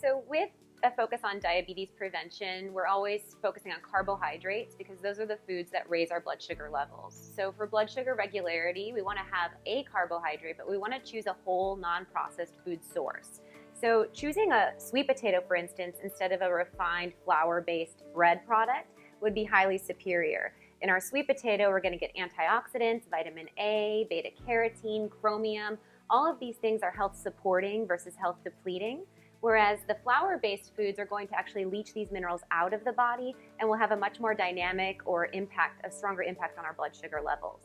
So with a focus on diabetes prevention, we're always focusing on carbohydrates because those are the foods that raise our blood sugar levels. So for blood sugar regularity, we want to have a carbohydrate, but we want to choose a whole non-processed food source. So choosing a sweet potato, for instance, instead of a refined flour-based bread product would be highly superior. In our sweet potato, we're going to get antioxidants, vitamin A, beta-carotene, chromium. All of these things are health supporting versus health depleting. Whereas the flour-based foods are going to actually leach these minerals out of the body and will have a much more dynamic or a stronger impact on our blood sugar levels.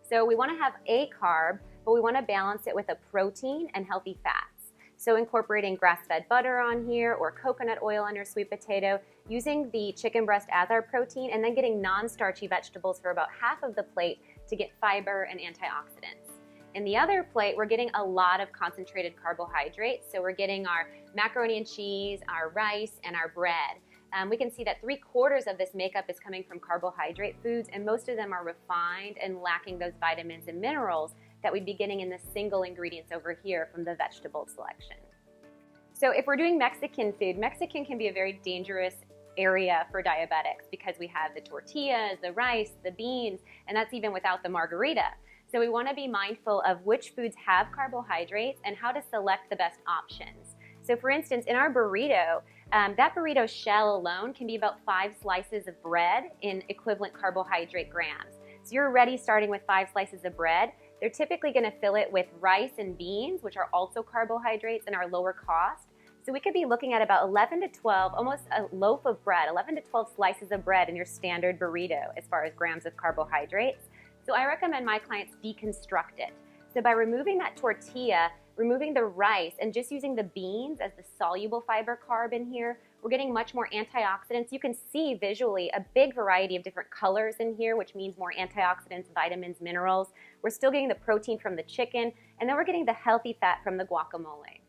So we want to have a carb, but we want to balance it with a protein and healthy fats. So incorporating grass-fed butter on here or coconut oil on your sweet potato, using the chicken breast as our protein, and then getting non-starchy vegetables for about half of the plate to get fiber and antioxidants. In the other plate, we're getting a lot of concentrated carbohydrates. So we're getting our macaroni and cheese, our rice, and our bread. We can see that 3/4 of this makeup is coming from carbohydrate foods, and most of them are refined and lacking those vitamins and minerals that we'd be getting in the single ingredients over here from the vegetable selection. So if we're doing Mexican food, Mexican can be a very dangerous area for diabetics because we have the tortillas, the rice, the beans, and that's even without the margarita. So we want to be mindful of which foods have carbohydrates and how to select the best options. So for instance, in our burrito, that burrito shell alone can be about 5 slices of bread in equivalent carbohydrate grams. So you're already starting with 5 slices of bread. They're typically going to fill it with rice and beans, which are also carbohydrates and are lower cost. So we could be looking at about 11 to 12, almost a loaf of bread, 11 to 12 slices of bread in your standard burrito as far as grams of carbohydrates. So I recommend my clients deconstruct it. So by removing that tortilla, removing the rice, and just using the beans as the soluble fiber carb in here, we're getting much more antioxidants. You can see visually a big variety of different colors in here, which means more antioxidants, vitamins, minerals. We're still getting the protein from the chicken, and then we're getting the healthy fat from the guacamole.